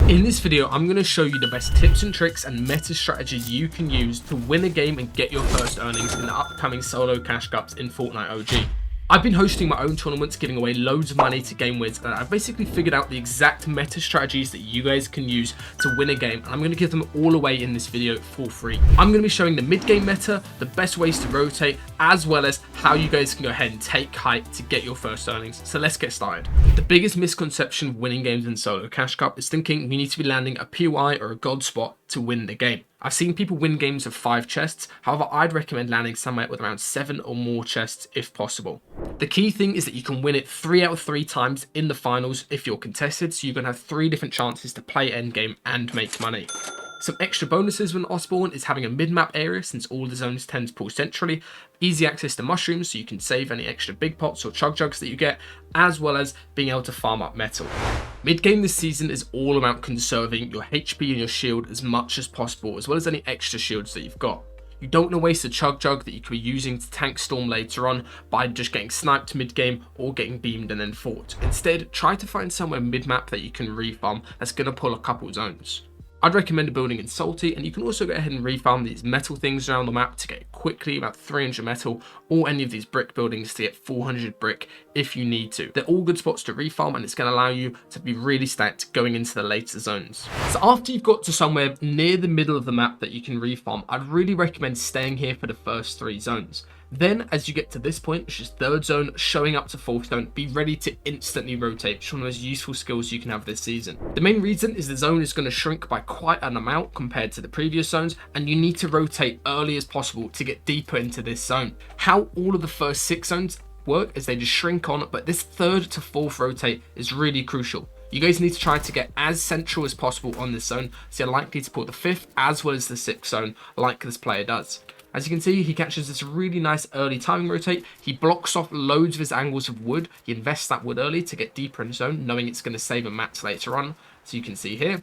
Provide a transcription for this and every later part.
In this video, I'm going to show you the best tips and tricks and meta strategies you can use to win a game and get your first earnings in the upcoming solo cash cups in Fortnite OG. I've been hosting my own tournaments, giving away loads of money to game wins, and I've basically figured out the exact meta strategies that you guys can use to win a game, and I'm going to give them all away in this video for free. I'm going to be showing the mid-game meta, the best ways to rotate, as well as how you guys can go ahead and take height to get your first earnings. So let's get started. The biggest misconception of winning games in solo cash cup is thinking you need to be landing a POI or a god spot to win the game. I've seen people win games with 5 chests, however I'd recommend landing somewhere with around 7 or more chests if possible. The key thing is that you can win it 3 out of 3 times in the finals if you're contested, so you're going to have 3 different chances to play endgame and make money. Some extra bonuses when Osborne is having a mid-map area, since all the zones tend to pull centrally, easy access to mushrooms so you can save any extra big pots or chug jugs that you get, as well as being able to farm up metal. Mid-game this season is all about conserving your HP and your shield as much as possible, as well as any extra shields that you've got. You don't want to waste a chug jug that you could be using to tank storm later on by just getting sniped mid-game or getting beamed and then fought. Instead, try to find somewhere mid-map that you can refarm that's going to pull a couple zones. I'd recommend building in Salty, and you can also go ahead and refarm these metal things around the map to get quickly about 300 metal, or any of these brick buildings to get 400 brick if you need to. They're all good spots to refarm, and it's going to allow you to be really stacked going into the later zones. So after you've got to somewhere near the middle of the map that you can refarm, I'd really recommend staying here for the first 3 zones. Then, as you get to this point, which is 3rd zone, showing up to 4th zone, be ready to instantly rotate, which is one of the most useful skills you can have this season. The main reason is the zone is going to shrink by quite an amount compared to the previous zones, and you need to rotate early as possible to get deeper into this zone. How all of the first 6 zones work is they just shrink on, but this 3rd to 4th rotate is really crucial. You guys need to try to get as central as possible on this zone, so you're likely to pull the 5th as well as the 6th zone like this player does. As you can see, he catches this really nice early timing rotate. He blocks off loads of his angles of wood. He invests that wood early to get deeper in zone, knowing it's going to save a mats later on. So you can see here.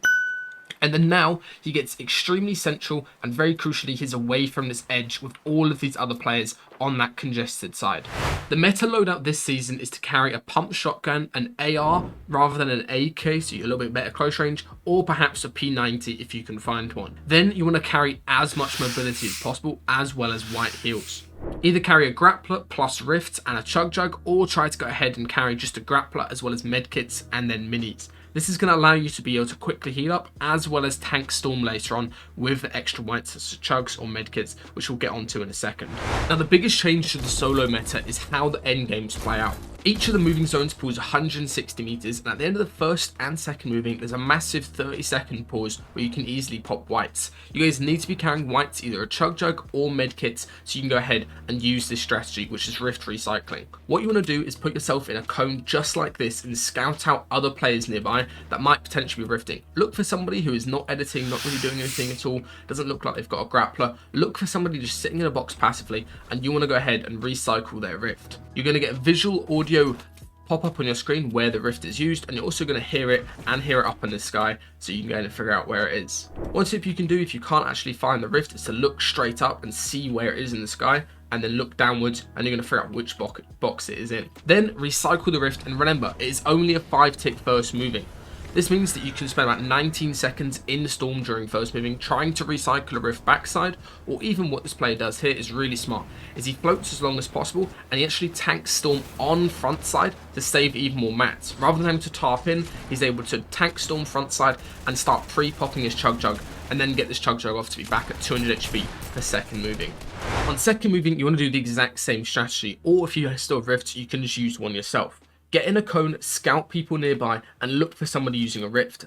And then now he gets extremely central, and very crucially, he's away from this edge with all of these other players on that congested side. The meta loadout this season is to carry a pump shotgun, an AR rather than an AK, so you're a little bit better close range, or perhaps a P90 if you can find one. Then you want to carry as much mobility as possible, as well as white heals. Either carry a Grappler plus Rifts and a Chug Jug, or try to go ahead and carry just a Grappler as well as medkits and then minis. This is going to allow you to be able to quickly heal up, as well as tank storm later on with the extra whites such as chugs or medkits, which we'll get onto in a second. Now, the biggest change to the solo meta is how the end games play out. Each of the moving zones pulls 160 meters, and at the end of the first and second moving, there's a massive 30-second pause where you can easily pop whites. You guys need to be carrying whites, either a chug jug or medkits, so you can go ahead and use this strategy, which is rift recycling. What you want to do is put yourself in a cone just like this and scout out other players nearby that might potentially be rifting. Look for somebody who is not editing, not really doing anything at all, doesn't look like they've got a grappler. Look for somebody just sitting in a box passively, and you want to go ahead and recycle their rift. You're going to get a visual audio pop up on your screen where the rift is used, and you're also going to hear it up in the sky, so you can go ahead and figure out where it is. One tip you can do if you can't actually find the rift is to look straight up and see where it is in the sky, and then look downwards, and you're going to figure out which box it is in. Then recycle the rift, and remember, it is only a 5-tick first moving. This means that you can spend about 19 seconds in the storm during first moving trying to recycle a rift backside, or even what this player does here is really smart, is he floats as long as possible, and he actually tanks storm on front side to save even more mats. Rather than having to tarp in, he's able to tank storm front side and start pre-popping his chug jug, and then get this chug jug off to be back at 200 HP for second moving. On second moving, you want to do the exact same strategy, or if you still have rifts, you can just use one yourself. Get in a cone, scout people nearby, and look for somebody using a rift.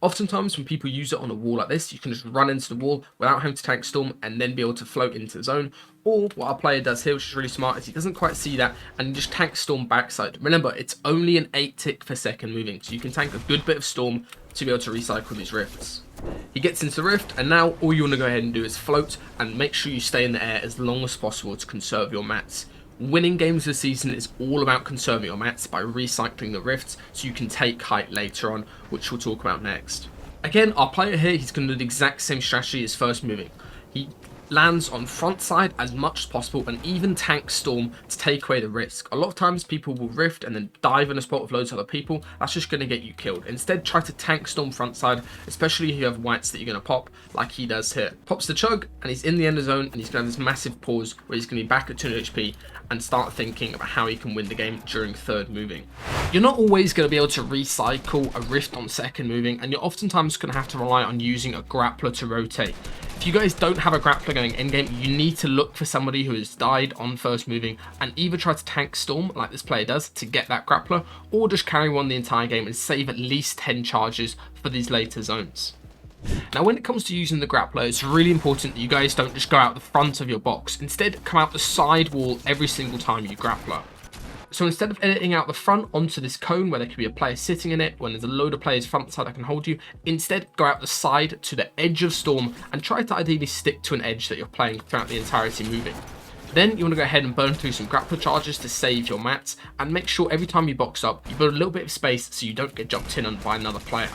Oftentimes when people use it on a wall like this, you can just run into the wall without having to tank storm and then be able to float into the zone. Or what our player does here, which is really smart, is he doesn't quite see that and just tank storm backside. Remember, it's only an 8-tick per second moving, so you can tank a good bit of storm to be able to recycle these rifts. He gets into the rift, and now all you want to go ahead and do is float and make sure you stay in the air as long as possible to conserve your mats. Winning games this season is all about conserving your mats by recycling the rifts so you can take height later on, which we'll talk about next. Again, our player here, he's going to do the exact same strategy as first moving. He lands on Frontside as much as possible, and even tank Storm to take away the risk. A lot of times people will rift and then dive in a spot with loads of other people. That's just going to get you killed. Instead, try to tank Storm Frontside, especially if you have whites that you're going to pop like he does here. Pops the chug and he's in the end zone, and he's going to have this massive pause where he's going to be back at 200 HP and start thinking about how he can win the game during third moving. You're not always going to be able to recycle a rift on second moving, and you're oftentimes going to have to rely on using a grappler to rotate. If you guys don't have a grappler going in game, you need to look for somebody who has died on first moving and either try to tank Storm like this player does to get that grappler, or just carry one the entire game and save at least 10 charges for these later zones. Now, when it comes to using the grappler, it's really important that you guys don't just go out the front of your box. Instead, come out the side wall every single time you grappler. So instead of editing out the front onto this cone where there could be a player sitting in it when there's a load of players front side that can hold you, instead go out the side to the edge of Storm and try to ideally stick to an edge that you're playing throughout the entirety moving. Then you want to go ahead and burn through some grappler charges to save your mats, and make sure every time you box up, you build a little bit of space so you don't get jumped in on by another player.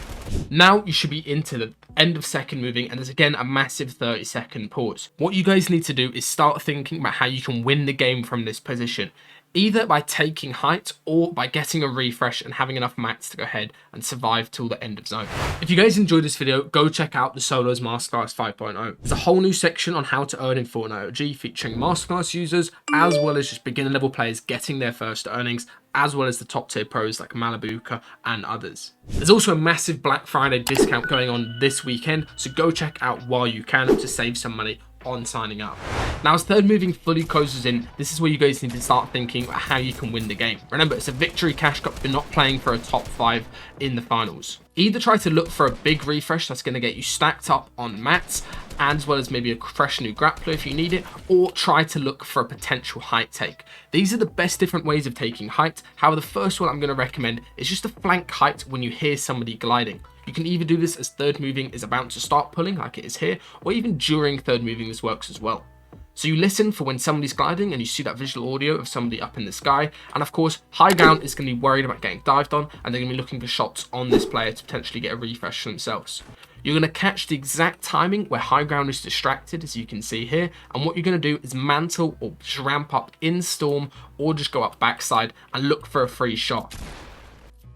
Now you should be into the end of second moving, and there's again a massive 30-second pause. What you guys need to do is start thinking about how you can win the game from this position, either by taking height or by getting a refresh and having enough mats to go ahead and survive till the end of zone. If you guys enjoyed this video, go check out the Solos Masterclass 5.0. There's a whole new section on how to earn in Fortnite OG featuring Masterclass users as well as just beginner level players getting their first earnings, as well as the top tier pros like Malibuka and others. There's also a massive Black Friday discount going on this weekend, so go check out while you can to save some money on signing up. Now, as third moving fully closes in, this is where you guys need to start thinking about how you can win the game. Remember, it's a victory cash cup. You're not playing for a top 5 in the finals. Either try to look for a big refresh that's going to get you stacked up on mats, as well as maybe a fresh new grappler if you need it, or try to look for a potential height take. These are the best different ways of taking height. However, the first one I'm going to recommend is just to flank height when you hear somebody gliding. You can either do this as third moving is about to start pulling like it is here, or even during third moving this works as well. So you listen for when somebody's gliding and you see that visual audio of somebody up in the sky, and of course high ground is going to be worried about getting dived on, and they're going to be looking for shots on this player to potentially get a refresh themselves. You're going to catch the exact timing where high ground is distracted, as you can see here, and what you're going to do is mantle or just ramp up in Storm, or just go up backside and look for a free shot.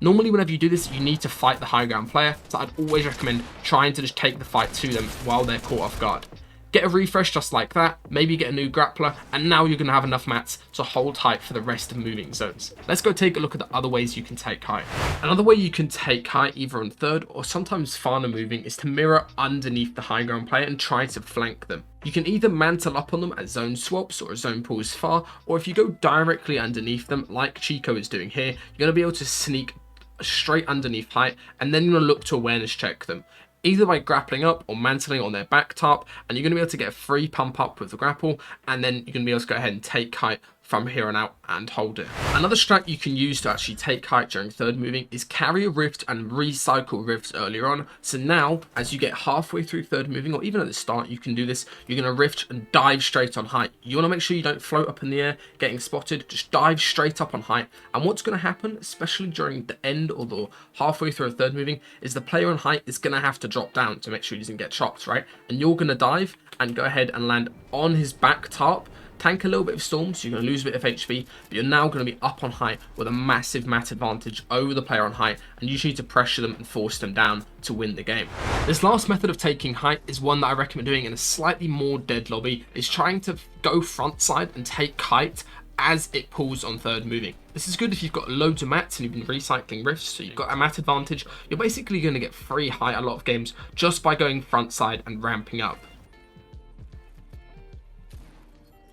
Normally, whenever you do this, you need to fight the high ground player, so I'd always recommend trying to just take the fight to them while they're caught off guard. Get a refresh just like that, maybe get a new grappler, and now you're going to have enough mats to hold height for the rest of moving zones. Let's go take a look at the other ways you can take height. Another way you can take height either on third or sometimes farther moving is to mirror underneath the high ground player and try to flank them. You can either mantle up on them as zone swaps or a zone pulls far, or if you go directly underneath them like Chico is doing here, you're going to be able to sneak straight underneath height, and then you're going to look to awareness check them, either by grappling up or mantling on their back top, and you're going to be able to get a free pump up with the grapple, and then you're going to be able to go ahead and take height from here on out and hold it. Another strat you can use to actually take height during third moving is carry a rift and recycle rifts earlier on. So now, as you get halfway through third moving, or even at the start, you can do this. You're going to rift and dive straight on height. You want to make sure you don't float up in the air, getting spotted. Just dive straight up on height. And what's going to happen, especially during the end or the halfway through a third moving, is the player on height is going to have to drop down to make sure he doesn't get chopped, right? And you're going to dive and go ahead and land on his back top. Tank a little bit of Storm, so you're going to lose a bit of HP, but you're now going to be up on height with a massive mat advantage over the player on height, and you need to pressure them and force them down to win the game. This last method of taking height is one that I recommend doing in a slightly more dead lobby, is trying to go front side and take height as it pulls on third moving. This is good if you've got loads of mats and you've been recycling rifts, so you've got a mat advantage. You're basically going to get free height a lot of games just by going front side and ramping up.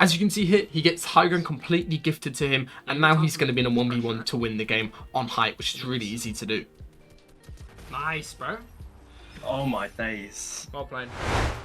As you can see here, he gets high ground completely gifted to him, and now he's going to be in a 1v1 to win the game on height, which is really easy to do. Nice, bro. Oh my days. Well played.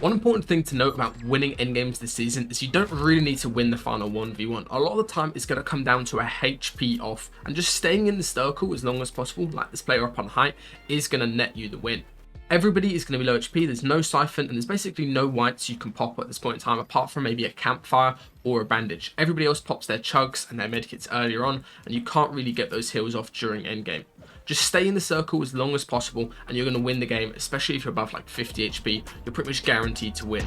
One important thing to note about winning endgames this season is you don't really need to win the final 1v1. A lot of the time it's going to come down to a HP off, and just staying in the circle as long as possible, like this player up on height, is going to net you the win. Everybody is going to be low HP, there's no siphon, and there's basically no whites you can pop at this point in time, apart from maybe a campfire or a bandage. Everybody else pops their chugs and their medkits earlier on, and you can't really get those heals off during endgame. Just stay in the circle as long as possible, and you're going to win the game, especially if you're above like 50 HP, you're pretty much guaranteed to win.